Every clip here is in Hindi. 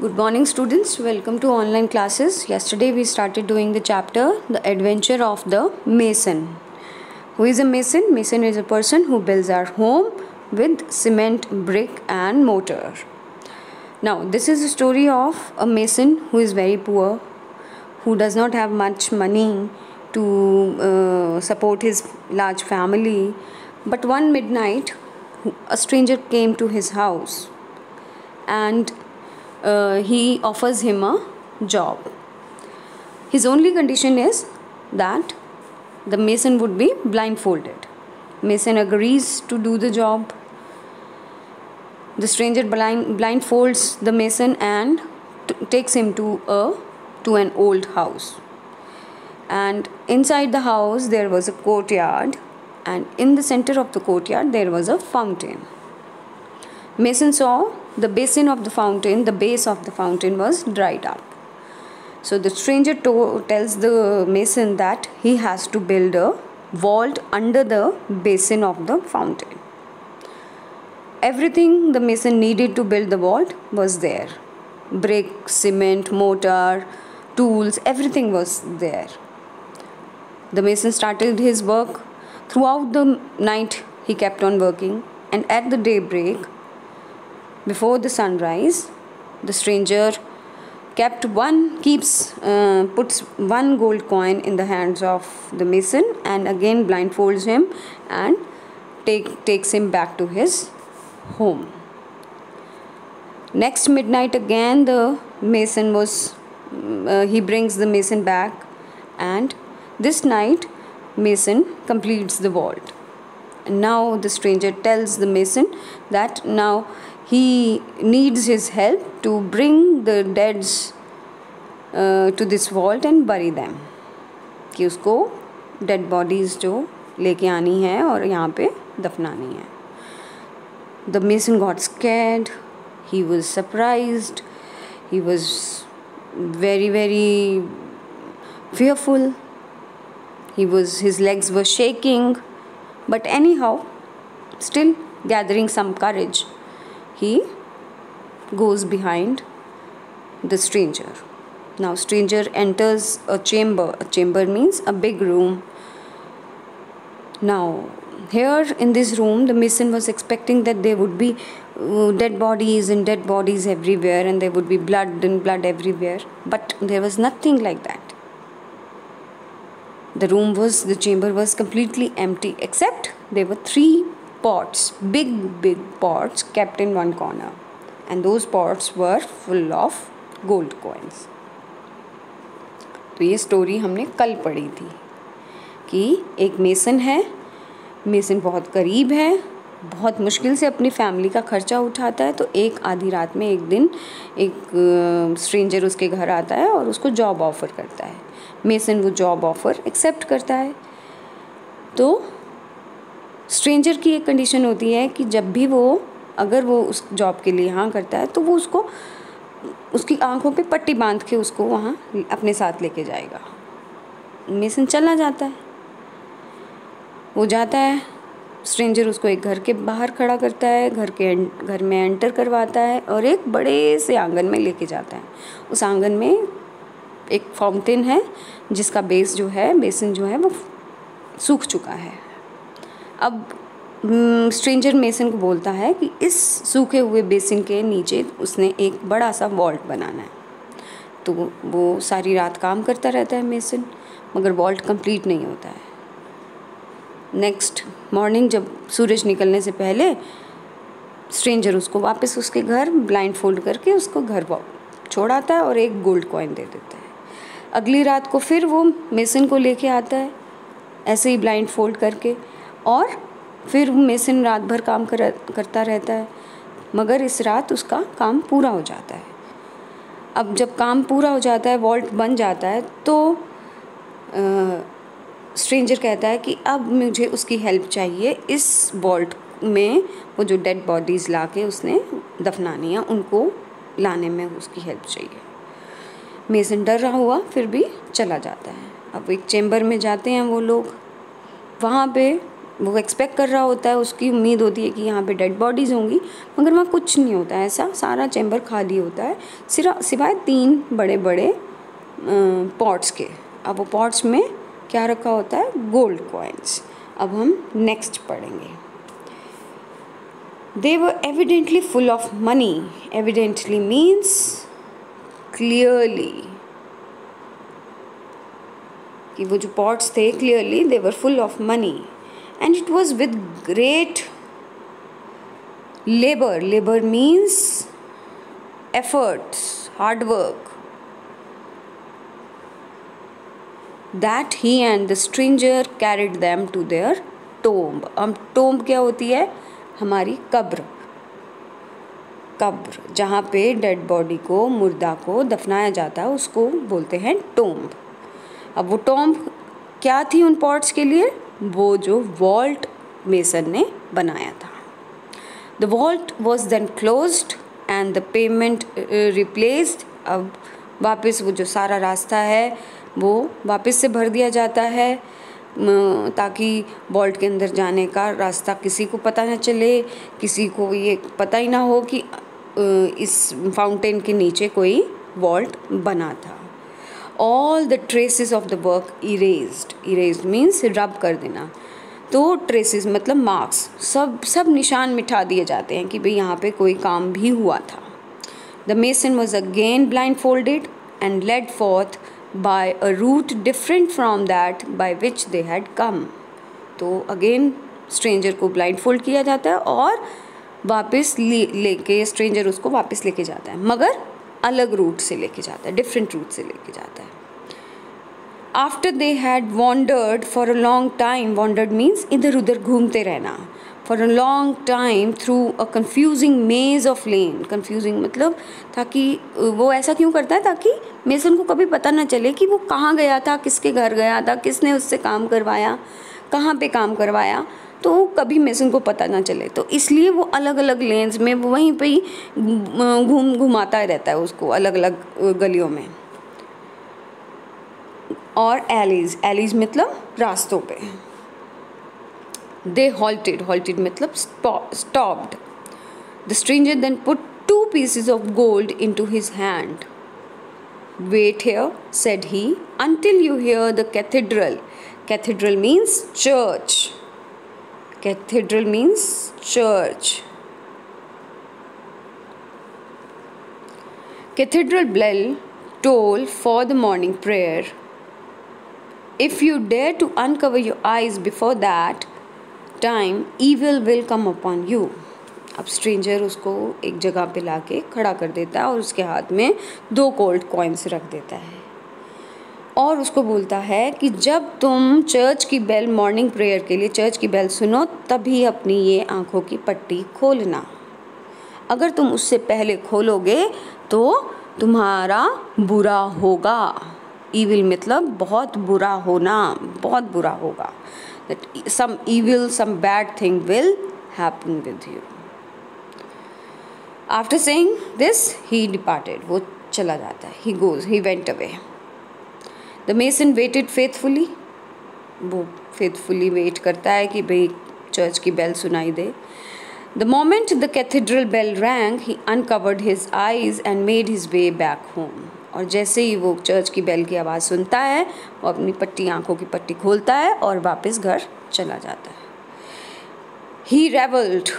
Good morning, students. Welcome to online classes. Yesterday we started doing the chapter The Adventure of the Mason. Who is a mason? Mason is a person who builds our home with cement, brick and mortar. Now, this is a story of a mason who is very poor, who does not have much money to support his large family. But one midnight, a stranger came to his house and he offers him a job. His only condition is that the mason would be blindfolded. Mason agrees to do the job. The stranger blindfolds the mason and takes him to an old house. And inside the house there was a courtyard, and in the center of the courtyard there was a fountain. Mason saw the basin of the fountain, the base of the fountain was dried up. So the stranger tells the mason that he has to build a vault under the basin of the fountain. Everything the mason needed to build the vault was there. Brick, cement, mortar, tools, everything was there. The mason started his work. Throughout the night he kept on working, and at the daybreak, before the sunrise, the stranger puts one gold coin in the hands of the mason and again blindfolds him and takes him back to his home. Next midnight again the mason he brings the mason back, and this night mason completes the vault. And now the stranger tells the mason that now he needs his help to bring the deads to this vault and bury them, कि उसको dead bodies जो लेके आनी है और यहाँ पे दफनानी है. The mason got scared. He was surprised. He was very, very fearful. His legs were shaking, but anyhow, still gathering some courage, he goes behind the stranger. Now stranger enters a chamber. A chamber means a big room. Now here in this room the mason was expecting that there would be dead bodies everywhere, and there would be blood everywhere, but there was nothing like that. The chamber was completely empty, except there were 3 pots, big pots kept in one corner, and those pots were full of gold coins. तो ये स्टोरी हमने कल पढ़ी थी कि एक मेसन है, मेसन बहुत गरीब है, बहुत मुश्किल से अपनी फैमिली का खर्चा उठाता है. तो एक आधी रात में एक दिन एक स्ट्रेंजर उसके घर आता है और उसको जॉब ऑफ़र करता है. मेसन वो जॉब ऑफ़र एक्सेप्ट करता है. तो स्ट्रेंजर की एक कंडीशन होती है कि जब भी अगर वो उस जॉब के लिए हाँ करता है तो वो उसकी आंखों पे पट्टी बांध के उसको वहाँ अपने साथ लेके जाएगा. मेसन चला जाता है. वो जाता है, स्ट्रेंजर उसको एक घर के बाहर खड़ा करता है, घर में एंटर करवाता है और एक बड़े से आंगन में लेके जाता है. उस आंगन में एक फाउंटेन है जिसका बेसिन जो है वो सूख चुका है. अब स्ट्रेंजर मेसन को बोलता है कि इस सूखे हुए बेसिन के नीचे उसने एक बड़ा सा वॉल्ट बनाना है. तो वो सारी रात काम करता रहता है मेसन, मगर वॉल्ट कंप्लीट नहीं होता है. नेक्स्ट मॉर्निंग जब सूरज निकलने से पहले स्ट्रेंजर उसको वापस उसके घर ब्लाइंडफोल्ड करके उसको घर छोड़ आता है और एक गोल्ड कॉइन दे देता है. अगली रात को फिर वो मेसन को लेके आता है ऐसे ही ब्लाइंडफोल्ड करके, और फिर मेसन रात भर काम करता रहता है, मगर इस रात उसका काम पूरा हो जाता है. अब जब काम पूरा हो जाता है, वॉल्ट बन जाता है, तो स्ट्रेंजर कहता है कि अब मुझे उसकी हेल्प चाहिए. इस वॉल्ट में वो जो डेड बॉडीज़ ला के उसने दफनानी है उनको लाने में उसकी हेल्प चाहिए. मेसन डर रहा हुआ फिर भी चला जाता है. अब एक चेम्बर में जाते हैं वो लोग. वहाँ पे वो एक्सपेक्ट कर रहा होता है, उसकी उम्मीद होती है कि यहाँ पे डेड बॉडीज़ होंगी, मगर वहाँ कुछ नहीं होता है ऐसा, सारा चैम्बर खाली होता है सिवाय 3 बड़े बड़े पॉट्स के। अब वो पॉट्स में क्या रखा होता है? Gold coins. अब हम नेक्स्ट पढ़ेंगे। They were evidently full of money. Evidently means clearly. कि वो जो पॉट्स थे clearly they were full of money. And it was with great labor. Labor means efforts, hard work. That he and the stranger carried them to their tomb. अब tomb क्या होती है? हमारी कब्र जहाँ पे डेड बॉडी को, मुर्दा को दफनाया जाता है, उसको बोलते हैं टोम्ब। अब वो टोम्ब क्या थी उन पॉट्स के लिए? वो जो वॉल्ट मेसन ने बनाया था। The vault was then closed and the payment replaced. अब वापस वो जो सारा रास्ता है वो वापस से भर दिया जाता है, ताकि वॉल्ट के अंदर जाने का रास्ता किसी को पता न चले, किसी को ये पता ही ना हो कि इस फाउंटेन के नीचे कोई वॉल्ट बना था। All the traces of the work erased means रब कर देना। तो ट्रेसेस मतलब मार्क्स, सब निशान मिटा दिए जाते हैं कि भाई यहाँ पे कोई काम भी हुआ था। The mason was again blindfolded and led forth by a route different from that by which they had come. तो अगेन स्ट्रेंजर को ब्लाइंड फोल्ड किया जाता है और वापस लेके स्ट्रेंजर उसको वापस लेके जाता है, मगर अलग रूट से लेके जाता है, डिफरेंट रूट से लेके जाता है। After they had wandered for a long time, wandered means इधर उधर घूमते रहना, for a long time through a confusing मेज ऑफ लेन। कन्फ्यूजिंग मतलब ताकि वो ऐसा क्यों करता है? ताकि मेसन को कभी पता ना चले कि वो कहाँ गया था, किसके घर गया था, किसने उससे काम करवाया, कहाँ पे काम करवाया, तो कभी मेसन को पता ना चले। तो इसलिए वो अलग अलग लेन्स में वो वहीं पे ही घुमाता रहता है उसको अलग अलग गलियों में। और एलीज मतलब रास्तों पे। They halted मतलब stopped. The stranger then put 2 pieces of gold into his hand. Wait here, said he, until you hear the cathedral. Cathedral means church. Cathedral means church. Cathedral bell toll for the morning prayer. If you dare to uncover your eyes before that time, evil will come upon you. अब स्ट्रेंजर उसको एक जगह पे लाके खड़ा कर देता है और उसके हाथ में 2 गोल्ड कॉइन्स रख देता है और उसको बोलता है कि जब तुम चर्च की बेल, मॉर्निंग प्रेयर के लिए चर्च की बेल सुनो, तभी अपनी ये आँखों की पट्टी खोलना। अगर तुम उससे पहले खोलोगे तो तुम्हारा बुरा होगा। ईविल मतलब बहुत बुरा होना, बहुत बुरा होगा। That some evil, some bad thing will happen with you. After saying this, he departed. वो चला जाता है. He went away. The mason waited faithfully. वो faithfully wait करता है कि भाई चर्च की बेल सुनाई दे. The moment the cathedral bell rang, he uncovered his eyes and made his way back home. और जैसे ही वो चर्च की बेल की आवाज़ सुनता है, वो अपनी आँखों की पट्टी खोलता है और वापस घर चला जाता है। He revelled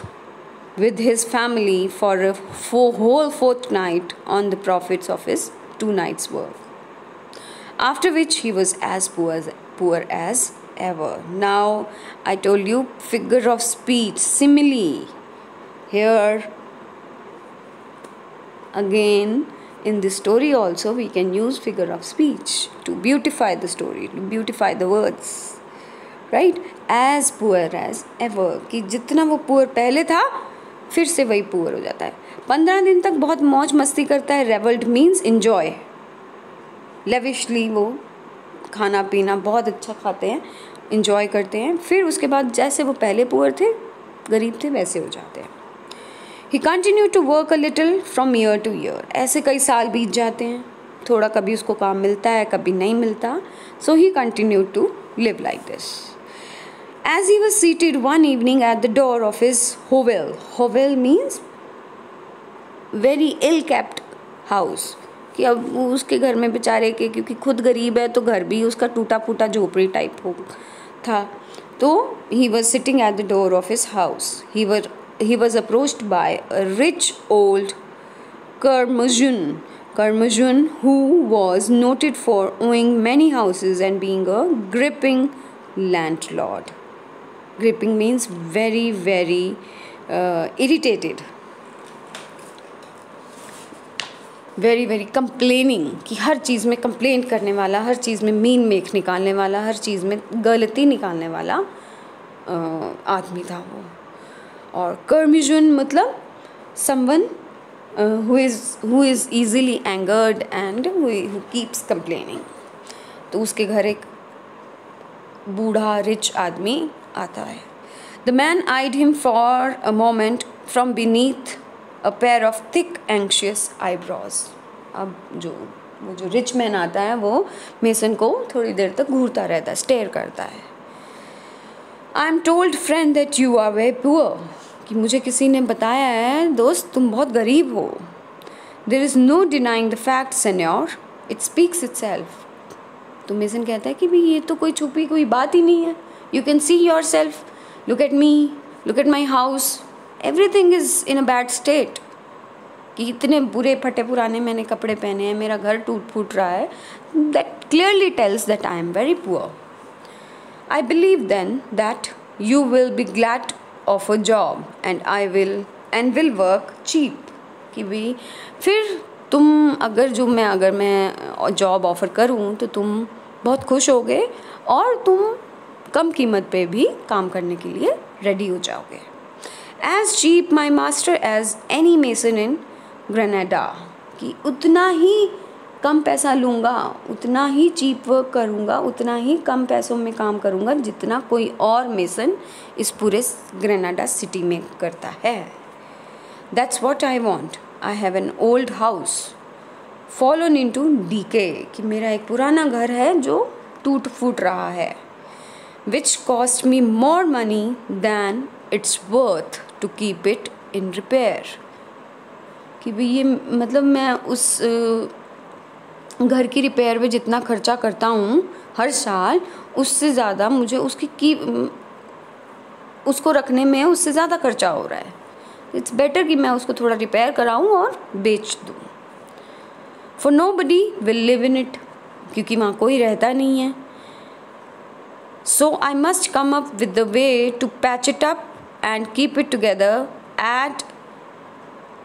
with his family for a whole fortnight on the profits of his 2 nights' work. After which he was as poor as ever. Now I told you figure of speech, simile. Here again. In this story also we can use figure of speech to beautify the story, to beautify the words, right? As poor as ever, कि जितना वो poor पहले था फिर से वही poor हो जाता है। 15 दिन तक बहुत मौज मस्ती करता है। Revelled means enjoy, lavishly वो खाना पीना बहुत अच्छा खाते हैं, enjoy करते हैं। फिर उसके बाद जैसे वो पहले poor थे, गरीब थे, वैसे हो जाते हैं। He continued to work a little from year to year. ऐसे कई साल बीत जाते हैं, थोड़ा कभी उसको काम मिलता है, कभी नहीं मिलता. So he continued to live like this. As he was seated one evening at the door of his hovel means very ill kept house, कि अब उसके घर में बेचारे के, क्योंकि खुद गरीब है तो घर भी उसका टूटा फूटा झोपड़ी टाइप हो था, तो he was sitting at the door of his house. He was approached by a rich old curmudgeon who was noted for owning many houses and being a gripping landlord. Gripping means very very irritated, very very complaining, कि हर चीज़ में कंप्लेंट करने वाला, हर चीज़ में मीन मेख निकालने वाला, हर चीज़ में गलती निकालने वाला आदमी था वो. और कर्मजुन मतलब someone who is easily angered and who keeps complaining. तो उसके घर एक बूढ़ा रिच आदमी आता है. The man eyed him for a moment from beneath a pair of thick anxious eyebrows. अब वो जो रिच मैन आता है वो मेसन को थोड़ी देर तक घूरता रहता है, स्टेयर करता है. I am told friend that you are very poor. कि मुझे किसी ने बताया है दोस्त तुम बहुत गरीब हो. There is no denying the fact, senor. It speaks itself. तो मेसन कहता है कि भाई ये तो कोई छुपी कोई बात ही नहीं है. You can see yourself. Look at me. Look at my house. Everything is in a bad state. कि इतने बुरे फटे पुराने मैंने कपड़े पहने हैं, मेरा घर टूट फूट रहा है. That clearly tells that I am very poor. I believe then that you will be glad of a job and will work cheap. कि भाई फिर तुम अगर मैं जॉब ऑफ़र करूँ तो तुम बहुत खुश होगे और तुम कम कीमत पे भी काम करने के लिए रेडी हो जाओगे. As cheap my master as any mason in Granada. कि उतना ही कम पैसा लूँगा, उतना ही चीप वर्क करूँगा, उतना ही कम पैसों में काम करूँगा जितना कोई और मेसन इस पूरे ग्रेनाडा सिटी में करता है. That's what I want. I have an old house fallen into decay. कि मेरा एक पुराना घर है जो टूट फूट रहा है. Which cost me more money than it's worth to keep it in repair. कि भाई ये मतलब मैं उस घर की रिपेयर पे जितना खर्चा करता हूँ हर साल, उससे ज़्यादा मुझे उसको रखने में उससे ज़्यादा खर्चा हो रहा है. इट्स बेटर कि मैं उसको थोड़ा रिपेयर कराऊँ और बेच दूँ. For nobody will live in it. क्योंकि वहाँ कोई रहता नहीं है. So I must come up with the way to patch it up and keep it together at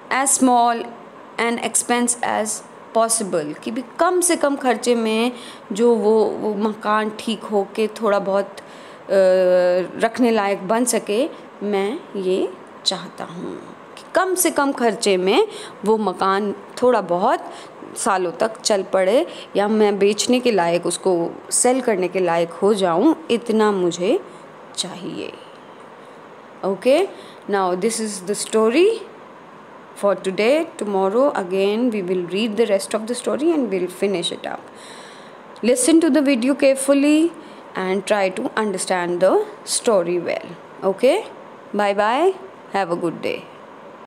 as small an expense as possible. कि भी कम से कम खर्चे में जो वो मकान ठीक हो के थोड़ा बहुत रखने लायक बन सके, मैं ये चाहता हूँ कि कम से कम खर्चे में वो मकान थोड़ा बहुत सालों तक चल पड़े या मैं बेचने के लायक उसको सेल करने के लायक हो जाऊँ, इतना मुझे चाहिए. Okay, now this is the story for today. Tomorrow again we will read the rest of the story and we'll finish it up. Listen to the video carefully and try to understand the story well. Okay, bye bye, have a good day.